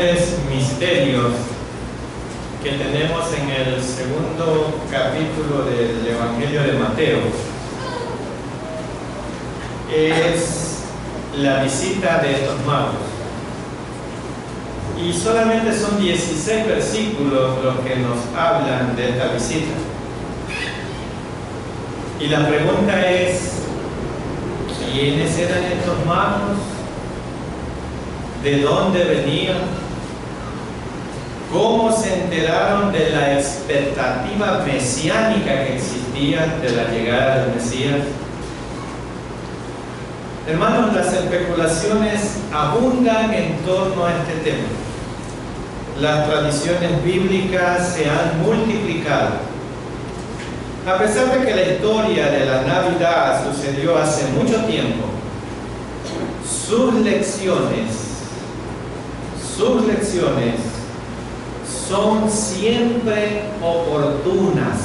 grandes misterios que tenemos en el segundo capítulo del Evangelio de Mateo es la visita de estos magos. Y solamente son 16 versículos los que nos hablan de esta visita. Y la pregunta es, ¿quiénes eran estos magos? ¿De dónde venían? ¿Cómo se enteraron de la expectativa mesiánica que existía de la llegada del Mesías? Hermanos, las especulaciones abundan en torno a este tema. Las tradiciones bíblicas se han multiplicado. A pesar de que la historia de la Navidad sucedió hace mucho tiempo, sus lecciones son siempre oportunas.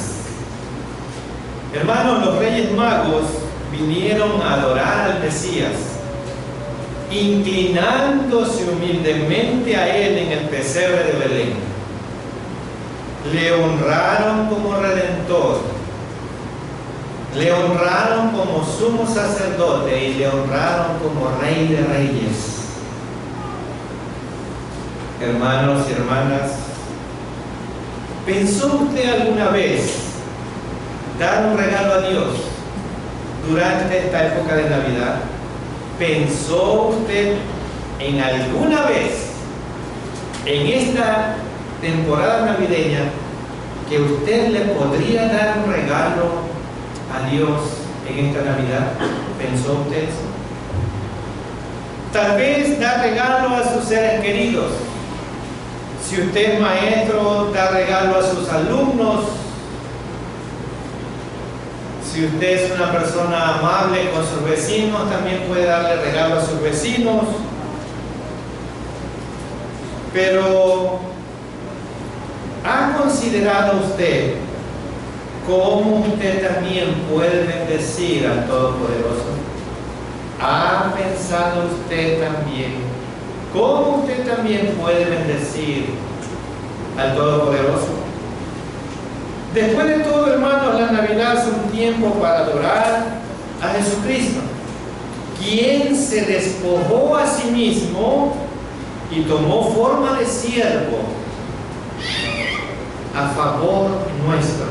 Hermanos, los Reyes Magos vinieron a adorar al Mesías, inclinándose humildemente a él en el pesebre de Belén. Le honraron como Redentor, le honraron como sumo sacerdote y le honraron como Rey de Reyes. Hermanos y hermanas, ¿pensó usted alguna vez dar un regalo a Dios durante esta época de Navidad? ¿Pensó usted en alguna vez, en esta temporada navideña, que usted le podría dar un regalo a Dios en esta Navidad? ¿Pensó usted eso? Tal vez dar regalo a sus seres queridos. Si usted es maestro, da regalo a sus alumnos. Si usted es una persona amable con sus vecinos, también puede darle regalo a sus vecinos. Pero, ¿ha considerado usted cómo usted también puede bendecir al Todopoderoso? ¿Ha pensado usted también cómo usted también puede bendecir al Todopoderoso? Después de todo, hermanos, la Navidad es un tiempo para adorar a Jesucristo, quien se despojó a sí mismo y tomó forma de siervo a favor nuestro.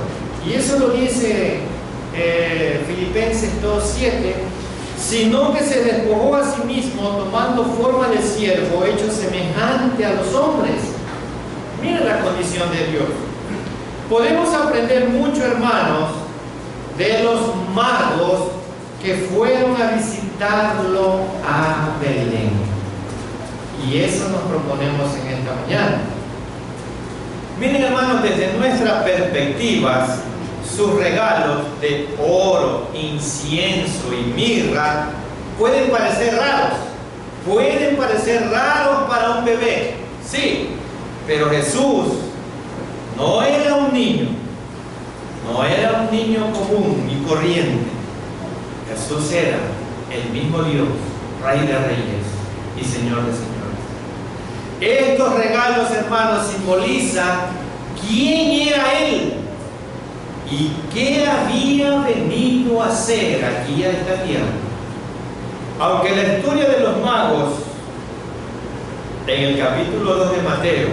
Y eso lo dice Filipenses 2:7, sino que se despojó a sí mismo tomando forma de siervo, hecho semejante a los hombres. Mira la condición de Dios. Podemos aprender mucho, hermanos, de los magos que fueron a visitarlo a Belén. Y eso nos proponemos en esta mañana. Miren, hermanos, desde nuestras perspectivas, sus regalos de oro, incienso y mirra pueden parecer raros. Pueden parecer raros para un bebé, sí, pero Jesús no era un niño, no era un niño común y corriente. Jesús era el mismo Dios, Rey de Reyes y Señor de Señores. Estos regalos, hermanos, simbolizan quién era Él y qué había venido a hacer aquí a esta tierra. Aunque la historia de los magos en el capítulo 2 de Mateo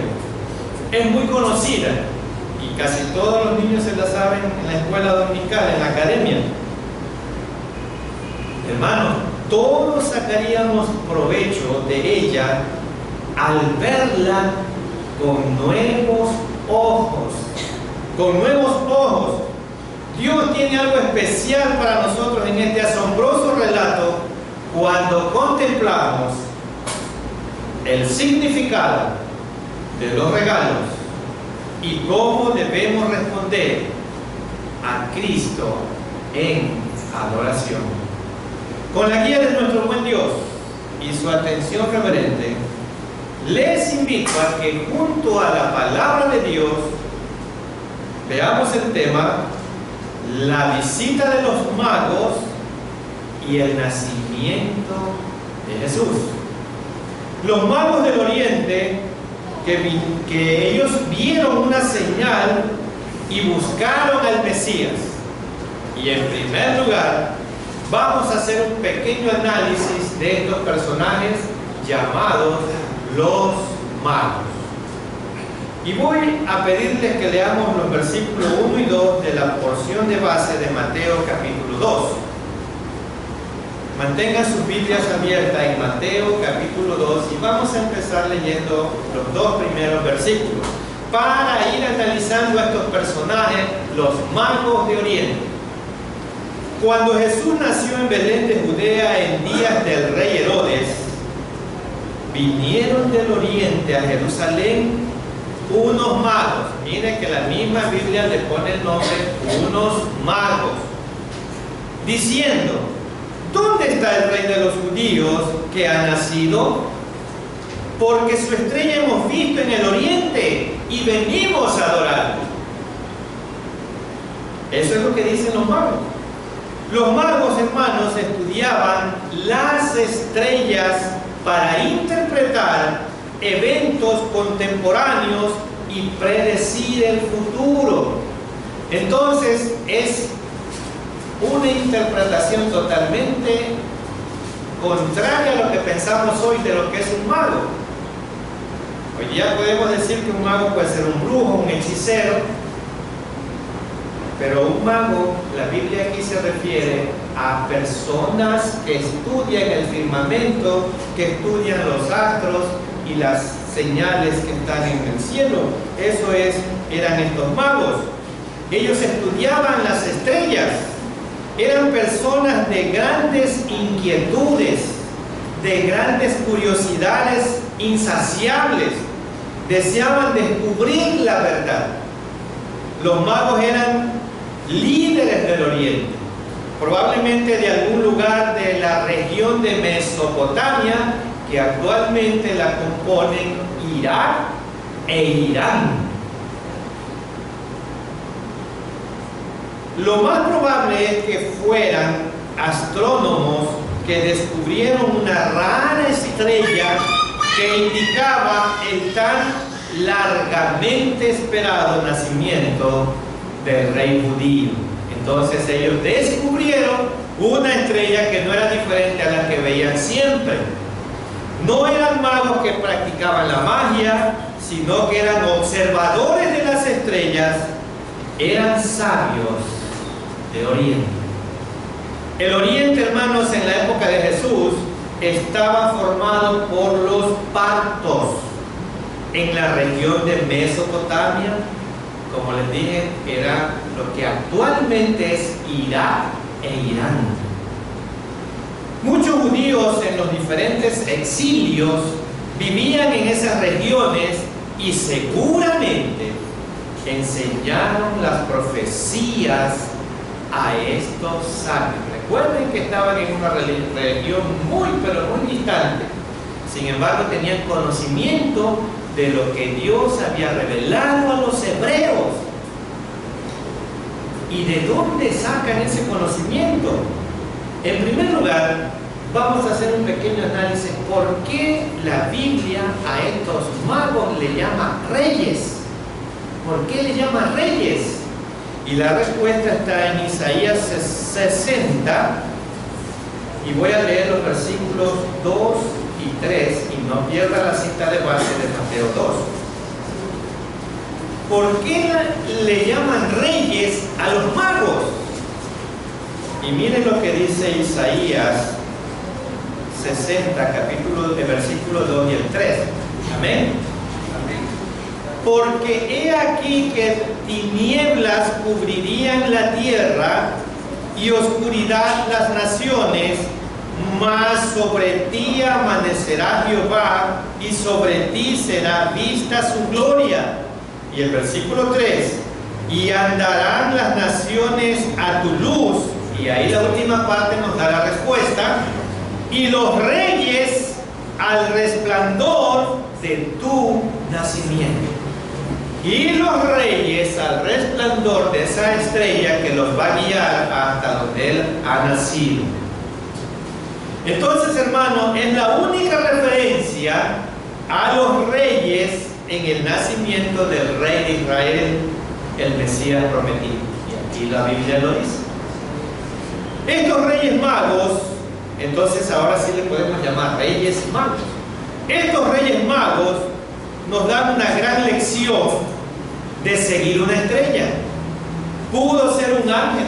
es muy conocida y casi todos los niños se la saben en la escuela dominical, en la academia, hermanos, todos sacaríamos provecho de ella al verla con nuevos ojos. Con nuevos ojos. Dios tiene algo especial para nosotros en este asombroso relato cuando contemplamos el significado de los regalos y cómo debemos responder a Cristo en adoración. Con la guía de nuestro buen Dios y su atención reverente, les invito a que junto a la palabra de Dios veamos el tema, la visita de los magos y el nacimiento de Jesús. Los magos del Oriente que ellos vieron una señal y buscaron al Mesías. Y en primer lugar, vamos a hacer un pequeño análisis de estos personajes llamados los magos. Y voy a pedirles que leamos los versículos 1 y 2 de la porción de base de Mateo capítulo 2. Mantengan sus Biblias abiertas en Mateo capítulo 2 y vamos a empezar leyendo los dos primeros versículos para ir analizando a estos personajes, los magos de Oriente. Cuando Jesús nació en Belén de Judea en días del rey Herodes, vinieron del oriente a Jerusalén unos magos. Miren que la misma Biblia le pone el nombre, unos magos, diciendo: ¿dónde está el rey de los judíos que ha nacido? Porque su estrella hemos visto en el oriente y venimos a adorarlo. Eso es lo que dicen los magos. Los magos, hermanos, estudiaban las estrellas para interpretar eventos contemporáneos y predecir el futuro. Entonces, es una interpretación totalmente contraria a lo que pensamos hoy de lo que es un mago. Hoy día podemos decir que un mago puede ser un brujo, un hechicero, pero un mago, la Biblia aquí se refiere a personas que estudian el firmamento, que estudian los astros y las señales que están en el cielo. Eso eran estos magos. Ellos estudiaban las estrellas. Eran personas de grandes inquietudes, de grandes curiosidades insaciables. Deseaban descubrir la verdad. Los magos eran líderes del oriente, probablemente de algún lugar de la región de Mesopotamia, que actualmente la componen Irak e Irán. Lo más probable es que fueran astrónomos que descubrieron una rara estrella que indicaba el tan largamente esperado nacimiento del rey judío. Entonces ellos descubrieron una estrella que no era diferente a la que veían siempre. No eran magos que practicaban la magia, sino que eran observadores de las estrellas, eran sabios de Oriente. El Oriente, hermanos, en la época de Jesús estaba formado por los partos en la región de Mesopotamia. Como les dije, era lo que actualmente es Irak e Irán. Muchos judíos en los diferentes exilios vivían en esas regiones y seguramente enseñaron las profecías a estos sabios. Recuerden que estaban en una región muy, pero muy distante. Sin embargo, tenían conocimiento de lo que Dios había revelado a los hebreos. ¿Y de dónde sacan ese conocimiento? En primer lugar, vamos a hacer un pequeño análisis. ¿Por qué la Biblia a estos magos le llama reyes? ¿Por qué le llama reyes? Y la respuesta está en Isaías 60, y voy a leer los versículos 2 y 3, y no pierda la cita de base de Mateo 2. ¿Por qué le llaman reyes a los magos? Y miren lo que dice Isaías 60, capítulo de versículos 2 y el 3. Amén. Porque he aquí que tinieblas cubrirían la tierra y oscuridad las naciones, mas sobre ti amanecerá Jehová y sobre ti será vista su gloria. Y el versículo 3, y andarán las naciones a tu luz. Y ahí la última parte nos da la respuesta. Y los reyes al resplandor de tu nacimiento. Y los reyes al resplandor de esa estrella que los va a guiar hasta donde Él ha nacido. Entonces, hermano, es la única referencia a los reyes en el nacimiento del rey de Israel, el Mesías prometido. Y aquí la Biblia lo dice. Estos reyes magos, entonces ahora sí le podemos llamar reyes magos. Estos reyes magos nos dan una gran lección de seguir una estrella. Pudo ser un ángel,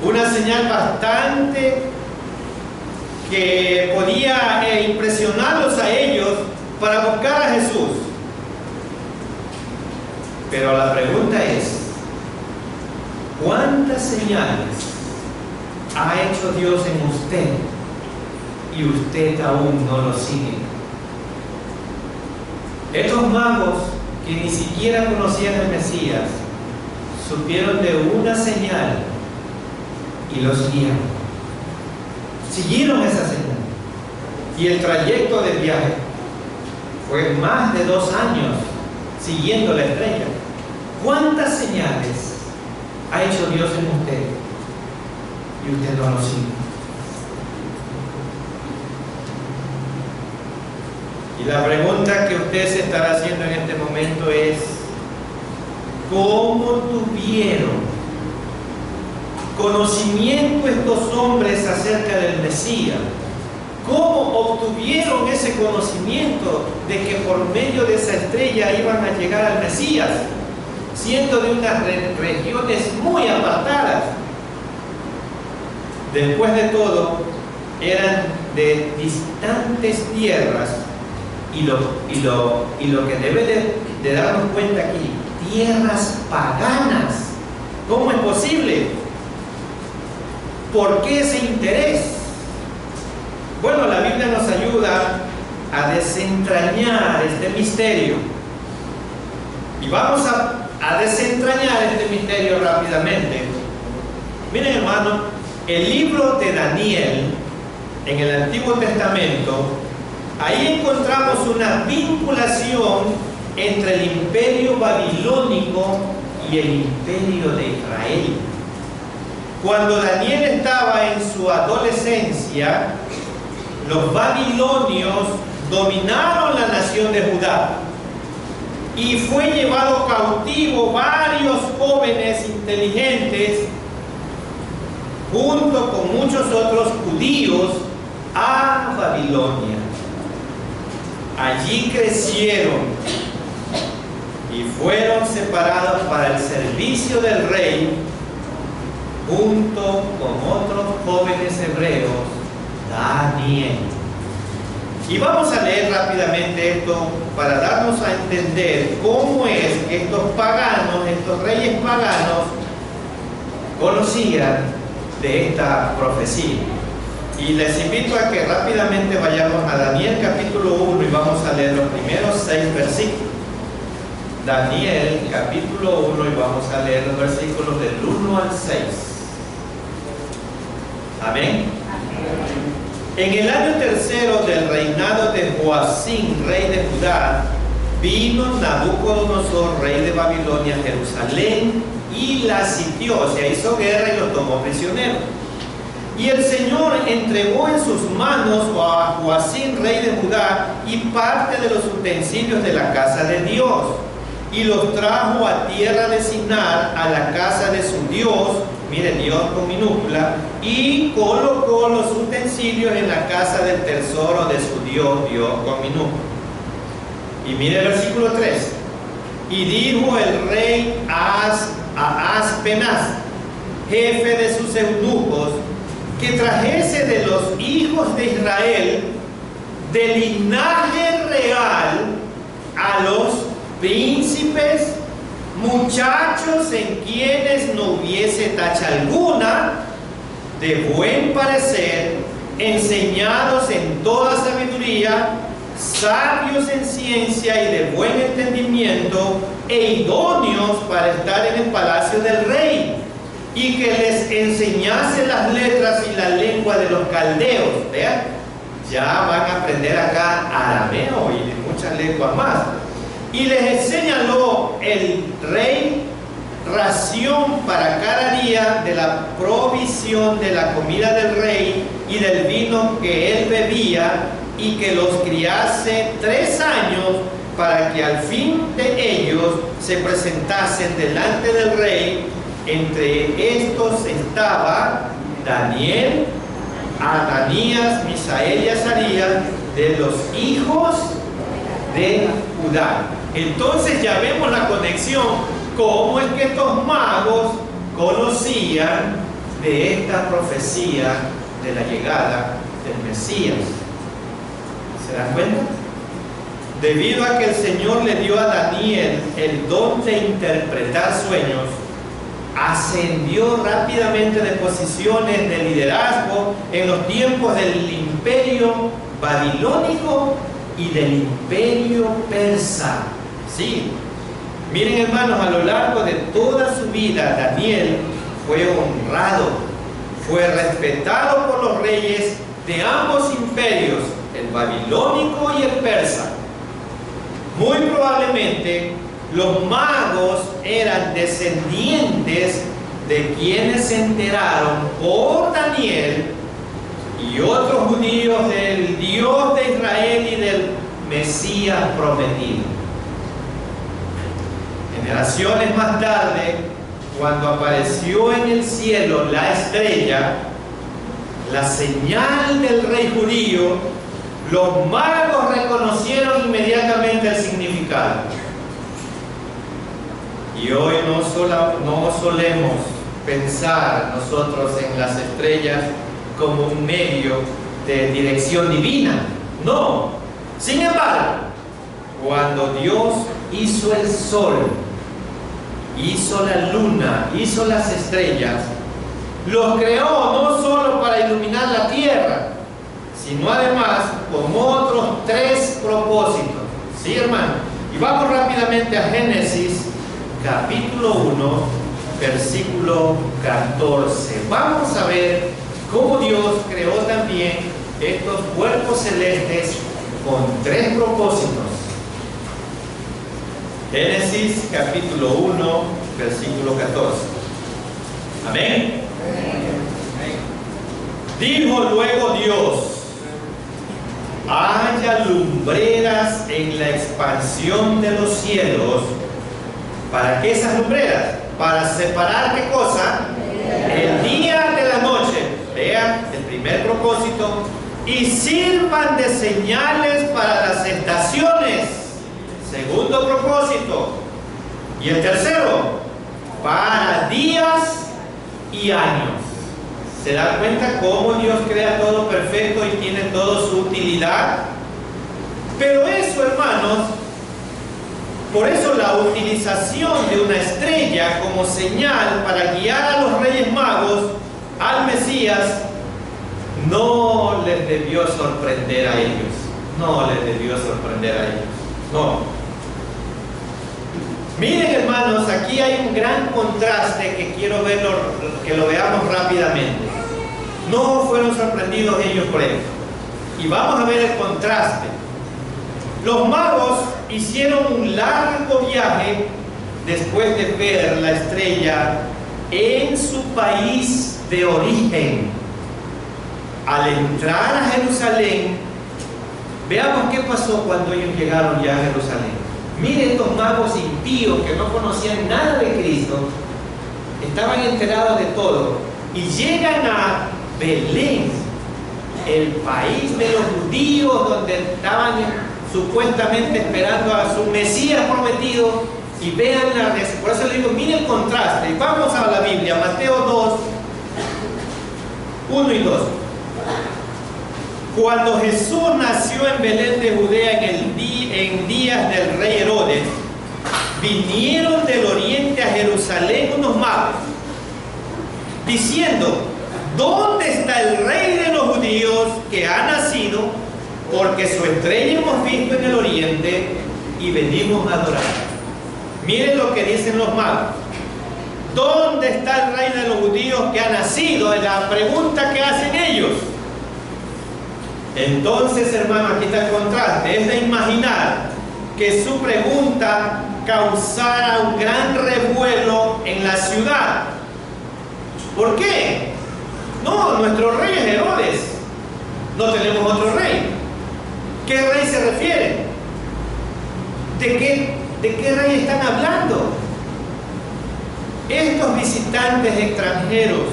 una señal bastante que podía impresionarlos a ellos para buscar a Jesús. Pero la pregunta es, ¿cuántas señales ha hecho Dios en usted y usted aún no lo sigue? Estos magos que ni siquiera conocían al Mesías supieron de una señal y lo siguieron. Siguieron esa señal. Y el trayecto de viaje fue más de 2 años siguiendo la estrella. ¿Cuántas señales ha hecho Dios en usted y usted no lo sigue? Y la pregunta que usted se estará haciendo en este momento es, ¿cómo tuvieron conocimiento estos hombres acerca del Mesías? ¿Cómo obtuvieron ese conocimiento de que por medio de esa estrella iban a llegar al Mesías, siendo de unas regiones muy apartadas? Después de todo, eran de distantes tierras, y lo que debe de darnos cuenta aquí, tierras paganas. ¿Cómo es posible? ¿Por qué ese interés? Bueno, la Biblia nos ayuda a desentrañar este misterio. Y vamos a desentrañar este misterio rápidamente. Miren, hermano, el libro de Daniel, en el Antiguo Testamento, ahí encontramos una vinculación entre el imperio babilónico y el imperio de Israel. Cuando Daniel estaba en su adolescencia, los babilonios dominaron la nación de Judá y fue llevado cautivo varios jóvenes inteligentes junto con muchos otros judíos a Babilonia. Allí crecieron y fueron separados para el servicio del rey junto con otros jóvenes hebreos, Daniel. Y vamos a leer rápidamente esto para darnos a entender cómo es que estos paganos, estos reyes paganos, conocían de esta profecía. Y les invito a que rápidamente vayamos a Daniel capítulo 1 y vamos a leer los primeros 6 versículos. Daniel capítulo 1 y vamos a leer los versículos del 1 al 6. Amén. En el año tercero del reinado de Joacim, rey de Judá, vino Nabucodonosor, rey de Babilonia, a Jerusalén y la sitió, o sea, hizo guerra y los tomó prisioneros. Y el Señor entregó en sus manos a Joacim, rey de Judá, y parte de los utensilios de la casa de Dios, y los trajo a tierra de Sinar, a la casa de su Dios, mire, Dios con minúscula, y colocó los utensilios en la casa del tesoro de su Dios, Dios con minúscula. Y mire el versículo 3. Y dijo el rey a Aspenaz, jefe de sus eunucos, que trajese de los hijos de Israel, de linaje real, a los príncipes, muchachos en quienes no hubiese tacha alguna, de buen parecer, enseñados en toda sabiduría, sabios en ciencia y de buen entendimiento, e idóneos para estar en el palacio del rey, y que les enseñase las letras y la lengua de los caldeos. Vean, ya van a aprender acá arameo y muchas lenguas más. Y les señaló el rey ración para cada día de la provisión de la comida del rey y del vino que él bebía, y que los criase 3 años para que al fin de ellos se presentasen delante del rey. Entre estos estaba Daniel, Ananías, Misael y Azarías, de los hijos de Judá. Entonces ya vemos la conexión, cómo es que estos magos conocían de esta profecía de la llegada del Mesías. ¿Se dan cuenta? Debido a que el Señor le dio a Daniel el don de interpretar sueños, ascendió rápidamente de posiciones de liderazgo en los tiempos del imperio babilónico y del imperio persa. Sí, miren hermanos, a lo largo de toda su vida Daniel fue honrado, fue respetado por los reyes de ambos imperios, el babilónico y el persa. Muy probablemente los magos eran descendientes de quienes se enteraron por Daniel y otros judíos del Dios de Israel y del Mesías prometido. Generaciones más tarde, cuando apareció en el cielo la estrella, la señal del rey judío, los magos reconocieron inmediatamente el significado. Y hoy no solemos pensar nosotros en las estrellas como un medio de dirección divina. No. Sin embargo, cuando Dios hizo el sol, hizo la luna, hizo las estrellas, los creó no solo para iluminar la tierra, sino además con otros 3 propósitos. ¿Sí, hermano? Y vamos rápidamente a Génesis capítulo 1, versículo 14. Vamos a ver cómo Dios creó también estos cuerpos celestes con 3 propósitos. Génesis capítulo 1, versículo 14. Amén. Dijo luego Dios: haya lumbreras en la expansión de los cielos. ¿Para qué esas lumbreras? Para separar ¿qué cosa? El día de la noche. Vean el primer propósito. Y sirvan de señales para las estaciones. Segundo propósito. Y el tercero, para días y años. ¿Se dan cuenta cómo Dios crea todo perfecto y tiene toda su utilidad? Pero eso, hermanos, por eso la utilización de una estrella como señal para guiar a los reyes magos al Mesías no les debió sorprender a ellos. No les debió sorprender a ellos. No. Miren, hermanos, aquí hay un gran contraste que quiero que lo veamos rápidamente. No fueron sorprendidos ellos por esto. Y vamos a ver el contraste. Los magos hicieron un largo viaje después de ver la estrella en su país de origen. Al entrar a Jerusalén, veamos qué pasó cuando ellos llegaron ya a Jerusalén. Miren, estos magos impíos que no conocían nada de Cristo, estaban enterados de todo, y llegan a Belén, el país de los judíos, donde estaban supuestamente esperando a su Mesías prometido, y vean por eso les digo, miren el contraste. Y vamos a la Biblia, Mateo 2, 1 y 2. Cuando Jesús nació en Belén de Judea en días del rey Herodes, vinieron del oriente a Jerusalén unos magos, diciendo: ¿dónde está el rey de los judíos que ha nacido? Porque su estrella hemos visto en el oriente y venimos a adorar. Miren lo que dicen los magos. ¿Dónde está el rey de los judíos que ha nacido? Es la pregunta que hacen ellos. Entonces, hermano, aquí está el contraste. Es de imaginar que su pregunta causara un gran revuelo en la ciudad. ¿Por qué? No, nuestro rey es Herodes. No tenemos otro rey. ¿Qué rey se refiere? ¿De qué rey están hablando? Estos visitantes extranjeros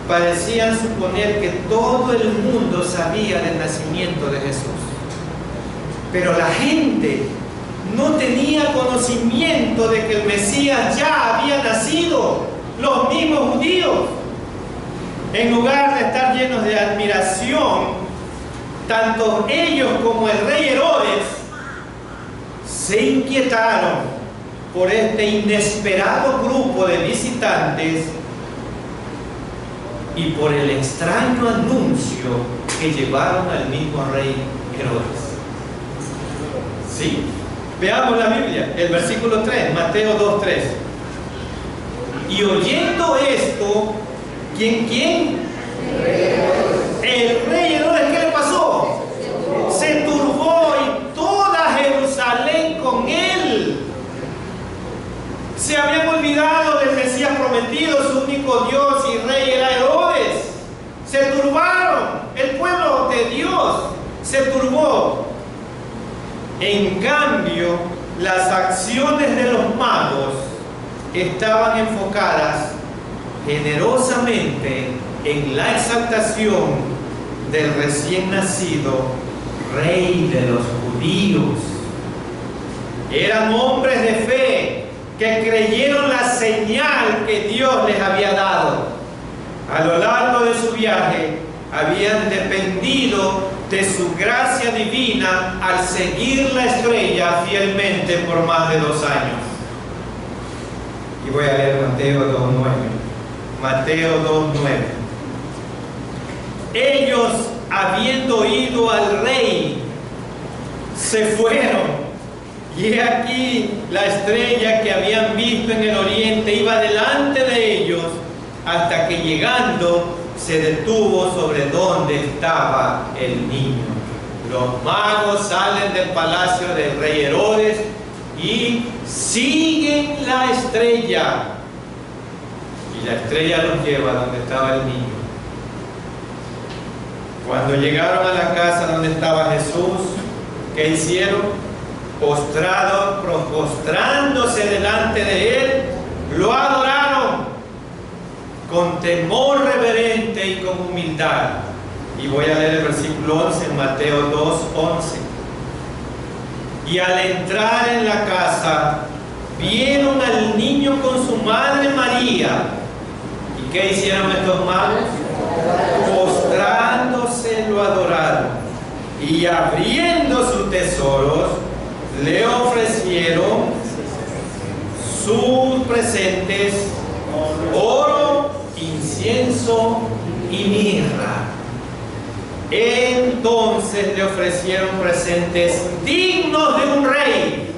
parecían suponer que todo el mundo sabía del nacimiento de Jesús. Pero la gente no tenía conocimiento de que el Mesías ya había nacido. Los mismos judíos, en lugar de estar llenos de admiración, tanto ellos como el rey Herodes se inquietaron por este inesperado grupo de visitantes y por el extraño anuncio que llevaron al mismo rey Herodes. ¿Sí? Veamos la Biblia, el versículo 3, Mateo 2:3. Y oyendo esto, ¿quién? El rey Herodes, ¿qué le pasó? Se turbó y toda Jerusalén con él. Se habían olvidado del Mesías prometido, su único Dios y rey era Herodes. Se turbaron, el pueblo de Dios se turbó. En cambio, las acciones de los magos estaban enfocadas generosamente en la exaltación del recién nacido rey de los judíos. Eran hombres de fe que creyeron la señal que Dios les había dado. A lo largo de su viaje habían dependido de su gracia divina al seguir la estrella fielmente por más de 2 años. Y voy a leer Mateo 2:9. Mateo 2:9. Ellos, habiendo oído al rey, se fueron. Y he aquí la estrella que habían visto en el oriente iba delante de ellos, hasta que llegando se detuvo sobre donde estaba el niño. Los magos salen del palacio del rey Herodes y siguen la estrella. Y la estrella los lleva donde estaba el niño. Cuando llegaron a la casa donde estaba Jesús, ¿qué hicieron? Postrándose delante de él, lo adoraron con temor reverente y con humildad. Y voy a leer el versículo 11 en Mateo 2:11. Y al entrar en la casa, vieron al niño con su madre María. ¿Y qué hicieron estos magos? Postrándose lo adoraron. Y abriendo sus tesoros, le ofrecieron sus presentes: oro, incienso y mirra. Entonces le ofrecieron presentes dignos de un rey.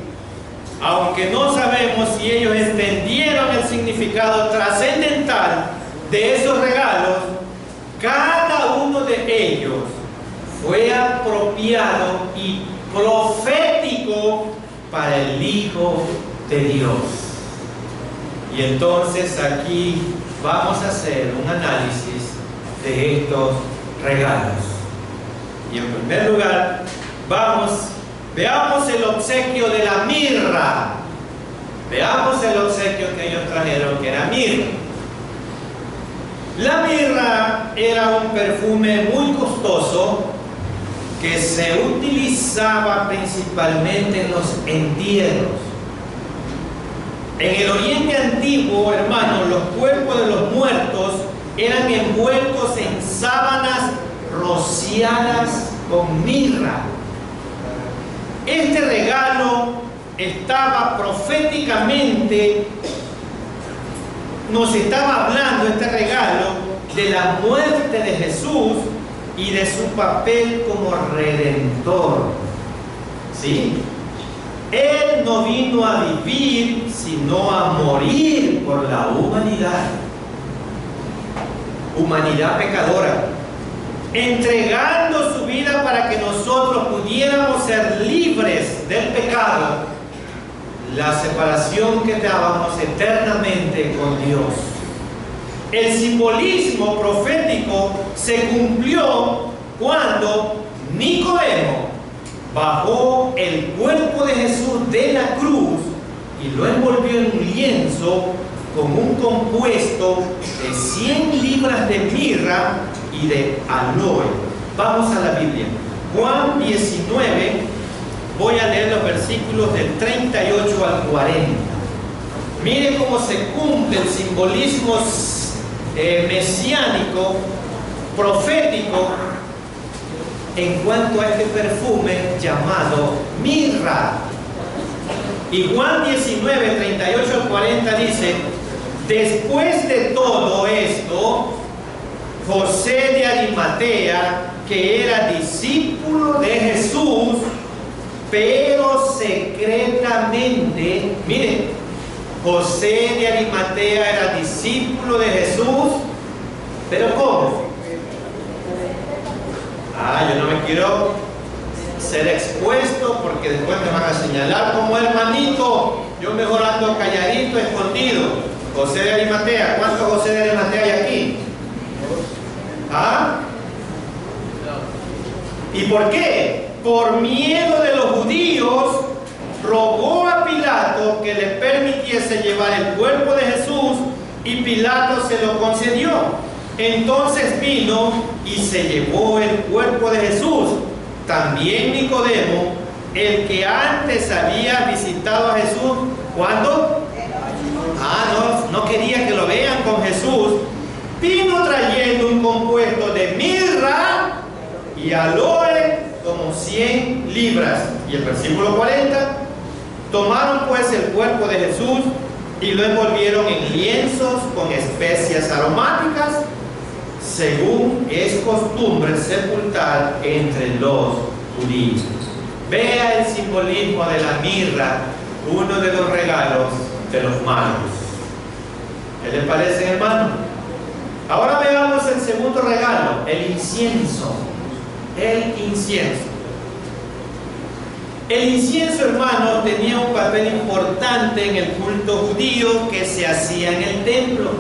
Aunque no sabemos si ellos entendieron el significado trascendental de esos regalos, cada uno de ellos fue apropiado y profético para el Hijo de Dios. Y entonces aquí vamos a hacer un análisis de estos regalos. Y en primer lugar, veamos el obsequio de la mirra. Veamos el obsequio que ellos trajeron, que era mirra. La mirra era un perfume muy costoso que se utilizaba principalmente en los entierros. En el Oriente Antiguo, hermanos, los cuerpos de los muertos eran envueltos en sábanas rociadas con mirra. Este regalo estaba proféticamente, nos estaba hablando este regalo de la muerte de Jesús y de su papel como redentor. ¿Sí? Él no vino a vivir, sino a morir por la humanidad. Humanidad pecadora, entregando su vida para que nosotros pudiéramos ser libres del pecado, la separación que dábamos eternamente con Dios. El simbolismo profético se cumplió cuando Nicodemo, bajó el cuerpo de Jesús de la cruz y lo envolvió en un lienzo con un compuesto de 100 libras de mirra y de aloe. Vamos a la Biblia. Juan 19, voy a leer los versículos del 38 al 40. Miren cómo se cumple el simbolismo mesiánico, profético, en cuanto a este perfume llamado mirra. Y Juan 19, 38 al 40 dice: después de todo esto, José de Arimatea, que era discípulo de Jesús, pero secretamente, miren, José de Arimatea era discípulo de Jesús, pero ¿cómo? Yo no me quiero ser expuesto porque después me van a señalar como hermanito. Yo mejor ando calladito, escondido. José de Arimatea, ¿cuántos José de Arimatea hay aquí? ¿Y por qué? Por miedo de los judíos, rogó a Pilato que le permitiese llevar el cuerpo de Jesús, y Pilato se lo concedió. Entonces vino y se llevó el cuerpo de Jesús. También Nicodemo, el que antes había visitado a Jesús, ¿cuándo? No quería que lo vean con Jesús. Vino trayendo un compuesto de mirra y aloe como 100 libras. Y el versículo 40, tomaron pues el cuerpo de Jesús y lo envolvieron en lienzos con especias aromáticas, según es costumbre sepultar entre los judíos. Vea el simbolismo de la mirra, uno de los regalos de los magos. ¿Qué les parece, hermano? Ahora veamos el segundo regalo, el incienso. El incienso. El incienso, hermano, tenía un papel importante en el culto judío que se hacía en el templo.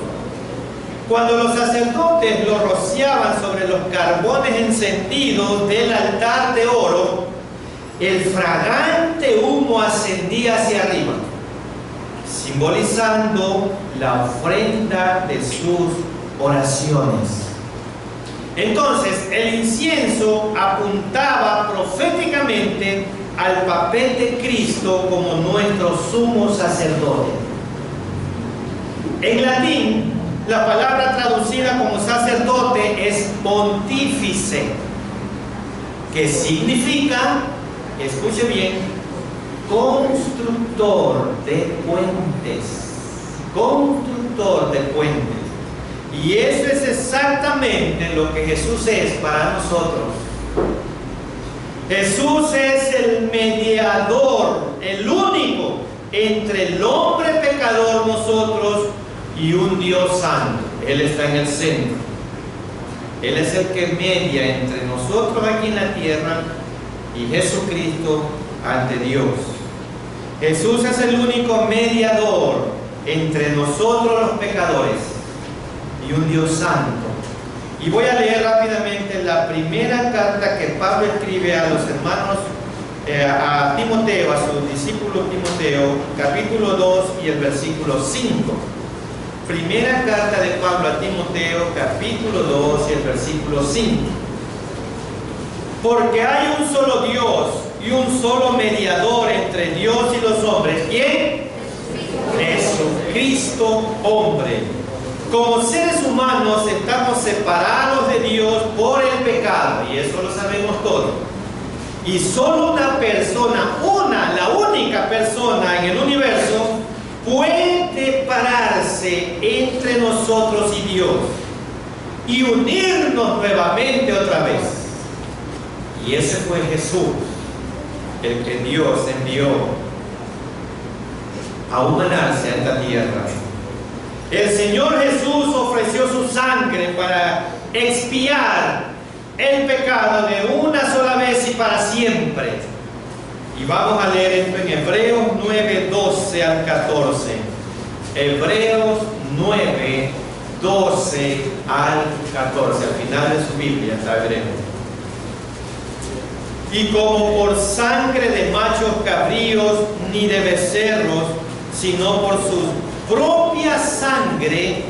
Cuando los sacerdotes lo rociaban sobre los carbones encendidos del altar de oro, el fragante humo ascendía hacia arriba, simbolizando la ofrenda de sus oraciones. Entonces, el incienso apuntaba proféticamente al papel de Cristo como nuestro sumo sacerdote. En latín, la palabra traducida como sacerdote es pontífice, que significa, escuche bien, constructor de puentes. Constructor de puentes. Y eso es exactamente lo que Jesús es para nosotros. Jesús es el mediador, el único entre el hombre pecador, nosotros, y un Dios santo. Él está en el centro. Él es el que media entre nosotros aquí en la tierra y Jesucristo ante Dios. Jesús es el único mediador entre nosotros los pecadores y un Dios santo. Y voy a leer rápidamente la primera carta que Pablo escribe a los hermanos, a Timoteo, a su discípulo Timoteo, capítulo 2 y el versículo 5. Primera carta de Pablo a Timoteo, capítulo 2 y el versículo 5. Porque hay un solo Dios y un solo mediador entre Dios y los hombres. ¿Quién? Jesucristo, hombre. Como seres humanos estamos separados de Dios por el pecado, y eso lo sabemos todos. Y solo una persona, la única persona en el universo, puede pararse entre nosotros y Dios y unirnos nuevamente otra vez. Y ese fue Jesús, el que Dios envió a humanarse a esta tierra. El Señor Jesús ofreció su sangre para expiar el pecado de una sola vez y para siempre. Y vamos a leer esto en Hebreos 9, 12 al 14. Hebreos 9, 12 al 14. Al final de su Biblia está Hebreos. Y como por sangre de machos cabríos ni de becerros, sino por su propia sangre,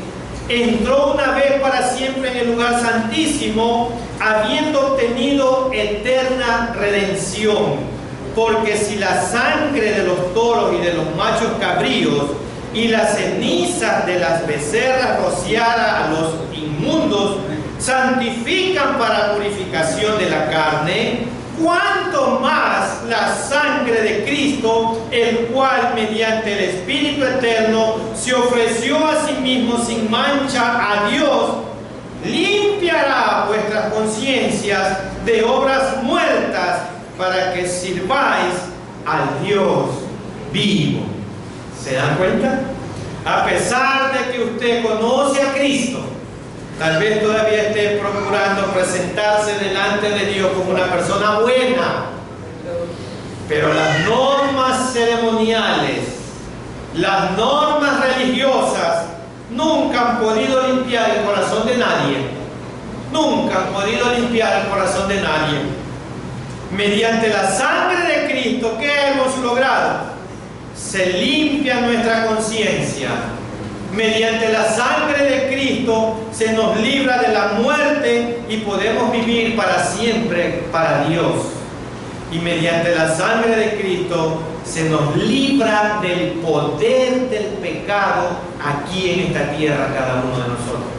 entró una vez para siempre en el lugar santísimo, habiendo obtenido eterna redención. Porque si la sangre de los toros y de los machos cabríos y las cenizas de las becerras rociadas a los inmundos santifican para purificación de la carne, cuánto más la sangre de Cristo, el cual mediante el Espíritu Eterno se ofreció a sí mismo sin mancha a Dios, limpiará vuestras conciencias de obras muertas para que sirváis al Dios vivo. ¿Se dan cuenta? A pesar de que usted conoce a Cristo, tal vez todavía esté procurando presentarse delante de Dios como una persona buena, pero las normas ceremoniales, las normas religiosas nunca han podido limpiar el corazón de nadie. Nunca han podido limpiar el corazón de nadie. Mediante la sangre de Cristo, ¿qué hemos logrado? Se limpia nuestra conciencia. Mediante la sangre de Cristo se nos libra de la muerte y podemos vivir para siempre para Dios. Y mediante la sangre de Cristo se nos libra del poder del pecado aquí en esta tierra cada uno de nosotros.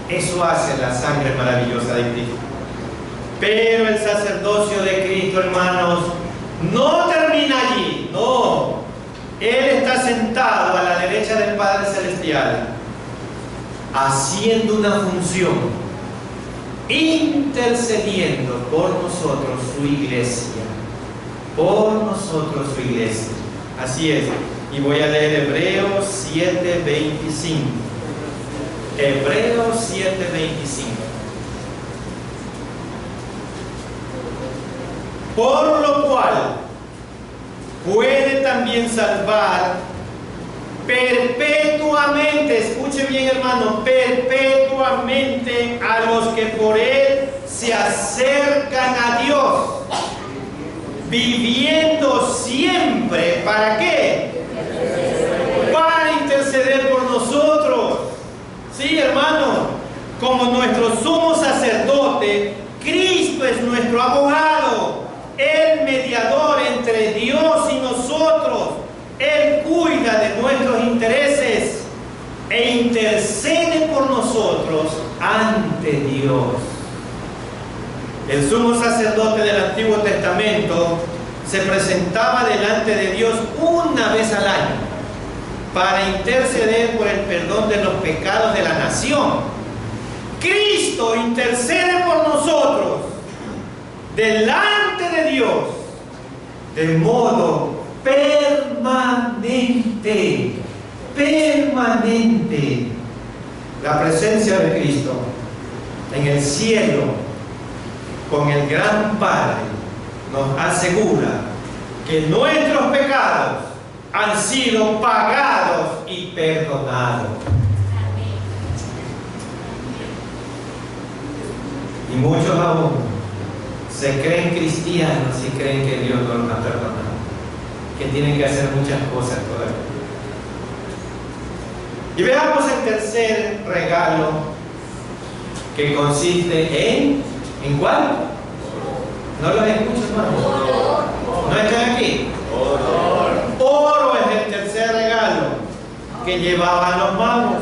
Eso hace la sangre maravillosa de Cristo. Pero el sacerdocio de Cristo, hermanos, no termina allí, no. Él está sentado a la derecha del Padre Celestial, haciendo una función, intercediendo por nosotros su iglesia, por nosotros su iglesia. Así es. Y voy a leer Hebreos 7:25. Hebreos 7:25. Por lo cual puede también salvar perpetuamente, escuche bien hermano, perpetuamente a los que por él se acercan a Dios, viviendo siempre, ¿para qué? Para interceder por nosotros. Sí, hermano, como nuestro sumo sacerdote, Cristo es nuestro abogado, el mediador entre Dios y nosotros. Él cuida de nuestros intereses e intercede por nosotros ante Dios. El sumo sacerdote del Antiguo Testamento se presentaba delante de Dios una vez al año para interceder por el perdón de los pecados de la nación. Cristo intercede por nosotros delante de Dios de modo permanente. Permanente. La presencia de Cristo en el cielo con el gran Padre nos asegura que nuestros pecados han sido pagados y perdonados. Y muchos aún se creen cristianos y creen que Dios no los ha perdonado, que tienen que hacer muchas cosas todavía. Y veamos el tercer regalo, que consiste ¿en cuál? ¿No los escucho, hermano? ¿No están aquí? Oro es el tercer regalo que llevaban los magos.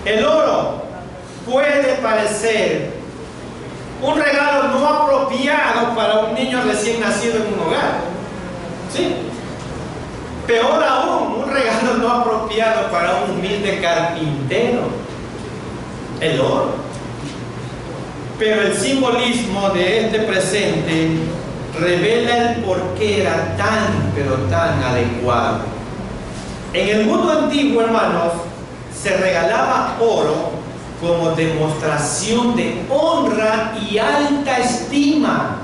El oro puede parecer un regalo no apropiado para un niño recién nacido en un hogar. ¿Sí? Peor aún, un regalo no apropiado para un humilde carpintero. El oro. Pero el simbolismo de este presente revela el por qué era tan, pero tan adecuado. En el mundo antiguo, hermanos, se regalaba oro como demostración de honra y alta estima.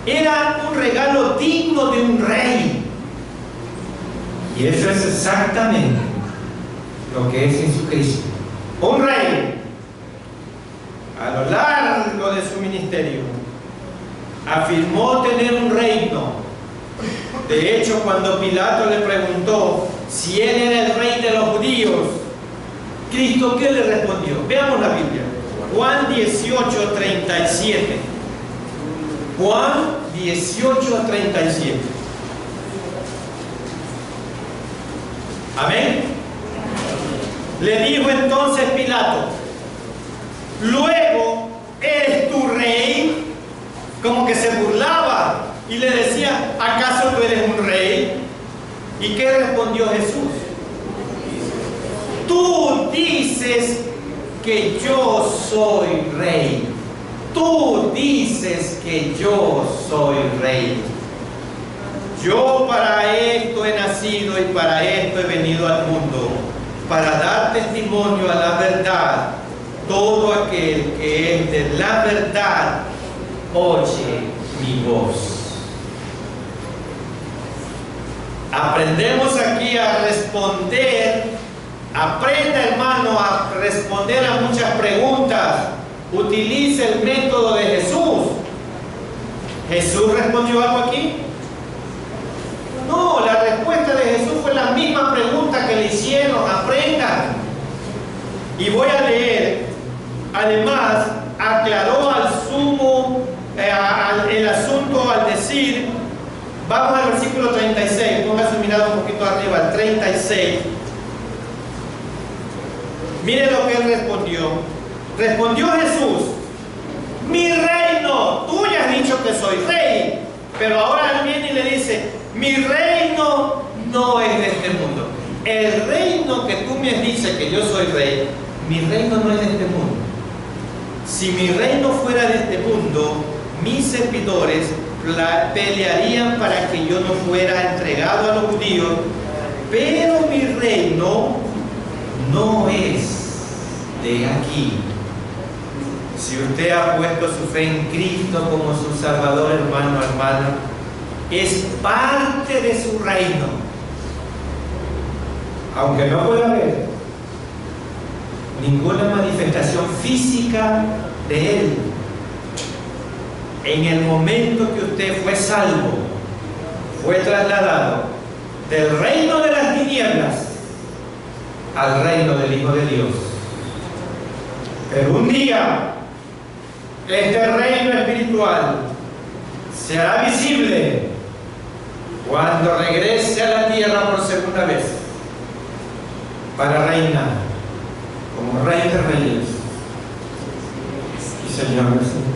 Era un regalo digno de un rey. Y eso es exactamente lo que es Jesucristo. Un rey, a lo largo de su ministerio, afirmó tener un reino. De hecho, cuando Pilato le preguntó si él era el rey de los judíos, Cristo, ¿qué le respondió? Veamos la Biblia. Juan 18:37. Juan 18:37. Amén. Le dijo entonces Pilato: luego, ¿eres tu rey? Como que se burlaba y le decía: ¿acaso tú eres un rey? ¿Y qué respondió Jesús? Tú dices que yo soy rey. Tú dices que yo soy rey. Yo para esto he nacido y para esto he venido al mundo, para dar testimonio a la verdad. Todo aquel que es de la verdad oye mi voz. Aprendemos aquí a responder. Aprenda, hermano, a responder a muchas preguntas. Utilice el método de Jesús. ¿Jesús respondió algo aquí? No, la respuesta de Jesús fue la misma pregunta que le hicieron. Aprendan. Y voy a leer. Además, aclaró al sumo el asunto al decir, vamos al versículo 36, ponga su mirada un poquito arriba, al 36. Mire lo que él respondió. Respondió Jesús: mi reino, tú ya has dicho que soy rey, pero ahora él viene y le dice: mi reino no es de este mundo. El reino que tú me dices que yo soy rey, mi reino no es de este mundo. Si mi reino fuera de este mundo, mis servidores pelearían para que yo no fuera entregado a los judíos, pero mi reino no es de aquí. Si usted ha puesto su fe en Cristo como su Salvador, hermano, hermana, es parte de su reino. Aunque no pueda ver ninguna manifestación física de Él, en el momento que usted fue salvo, fue trasladado del reino de las tinieblas al reino del Hijo de Dios. Pero un día, este reino espiritual se hará visible cuando regrese a la tierra por segunda vez para reinar como Rey de Reyes y Señor de Señores.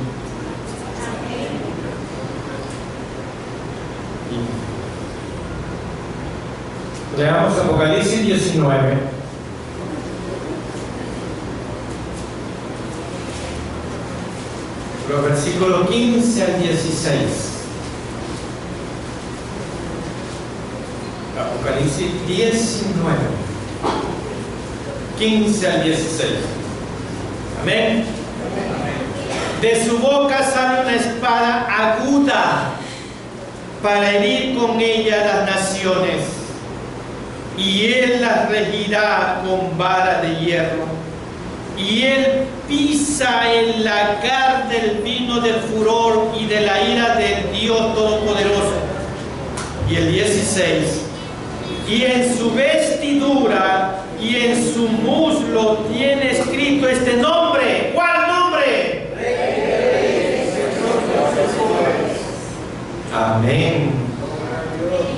Leamos Apocalipsis 19. Los versículos 15 al 16. Apocalipsis 19. 15 al 16. Amén. De su boca sale una espada aguda para herir con ella las naciones, y él las regirá con vara de hierro, y él pisa el lagar del vino del furor y de la ira del Dios Todopoderoso. Y el 16, y en su vestidura y en su muslo tiene escrito este nombre. ¿Cuál nombre? Amén.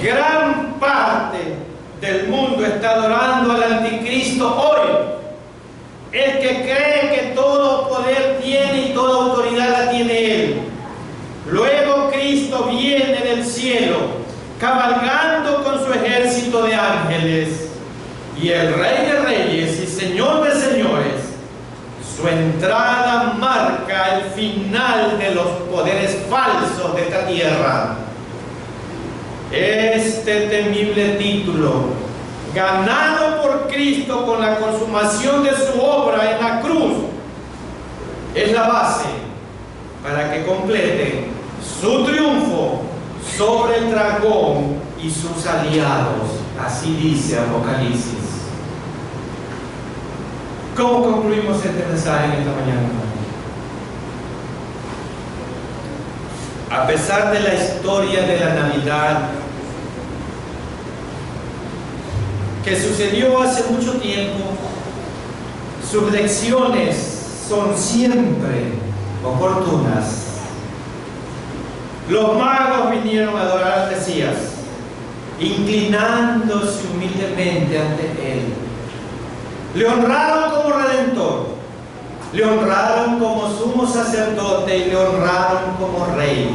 Gran parte del mundo está adorando al anticristo hoy. El que cree que todo poder tiene y toda autoridad la tiene él. Luego Cristo viene del cielo, cabalgando con su ejército de ángeles. Y el Rey de Reyes y Señor de Señores, su entrada marca el final de los poderes falsos de esta tierra. Este temible título, ganado por Cristo con la consumación de su obra en la cruz, es la base para que complete su triunfo sobre el dragón y sus aliados. Así dice Apocalipsis. ¿Cómo concluimos este mensaje en esta mañana? a pesar de la historia de la Navidad, que sucedió hace mucho tiempo, sus lecciones son siempre oportunas. Los magos vinieron a adorar al Mesías, inclinándose humildemente ante Él. Le honraron como Redentor, le honraron como sumo sacerdote y le honraron como rey.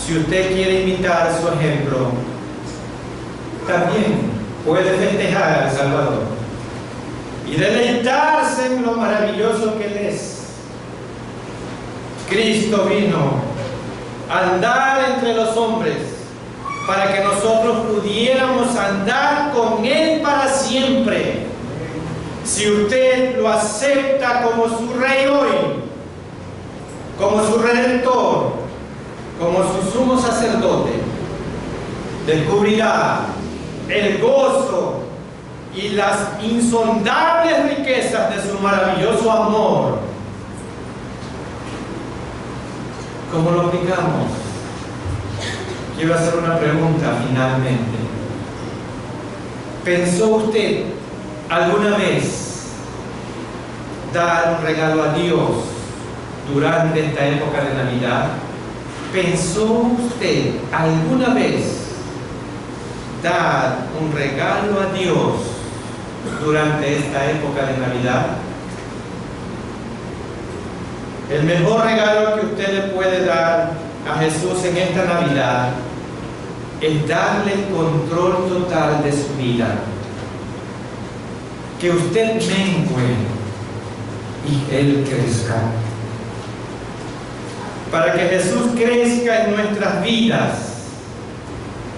Si usted quiere imitar su ejemplo, también puede festejar al Salvador y deleitarse en lo maravilloso que Él es. Cristo vino a andar entre los hombres para que nosotros pudiéramos andar con Él para siempre. Si usted lo acepta como su Rey hoy, como su Redentor, como su sumo sacerdote, descubrirá el gozo y las insondables riquezas de su maravilloso amor. ¿Cómo lo aplicamos? Quiero hacer una pregunta finalmente. ¿Pensó usted alguna vez dar un regalo a Dios durante esta época de Navidad? ¿Pensó usted alguna vez dar un regalo a Dios durante esta época de Navidad? El mejor regalo que usted le puede dar a Jesús en esta Navidad es darle el control total de su vida. Que usted mengue y Él crezca. Para que Jesús crezca en nuestras vidas,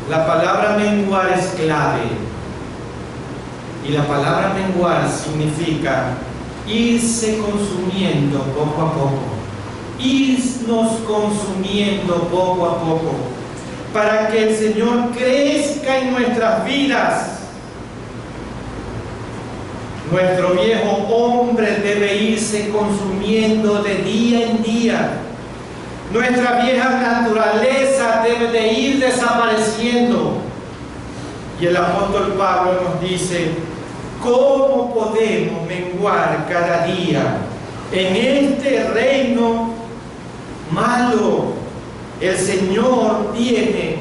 la palabra menguar es clave. Y la palabra menguar significa irse consumiendo poco a poco, irnos consumiendo poco a poco, para que el Señor crezca en nuestras vidas. Nuestro viejo hombre debe irse consumiendo de día en día. Nuestra vieja naturaleza debe de ir desapareciendo. Y el apóstol Pablo nos dice: ¿cómo podemos menguar cada día en este reino malo? El Señor tiene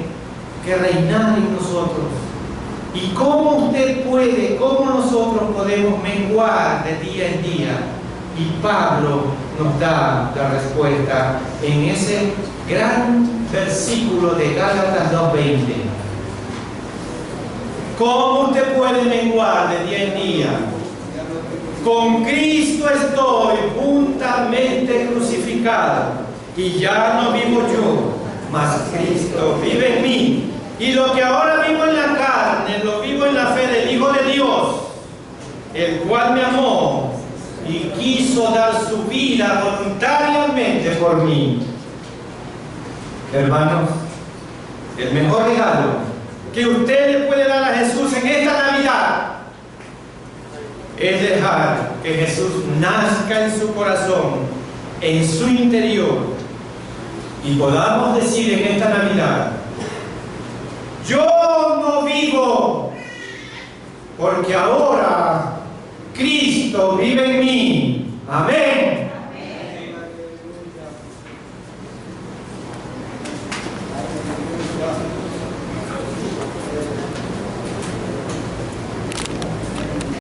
que reinar en nosotros. ¿Y cómo usted puede, cómo nosotros podemos menguar de día en día? Y Pablo nos da la respuesta en ese gran versículo de Gálatas 2:20. ¿Cómo usted puede menguar de día en día? Con Cristo estoy juntamente crucificado, y ya no vivo yo, mas Cristo vive en mí. Y lo que ahora vivo en la carne, lo vivo en la fe del Hijo de Dios, el cual me amó y quiso dar su vida voluntariamente por mí. Hermanos, el mejor regalo que usted le puede dar a Jesús en esta Navidad es dejar que Jesús nazca en su corazón, en su interior, y podamos decir en esta Navidad: yo no vivo, porque ahora Cristo vive en mí. Amén.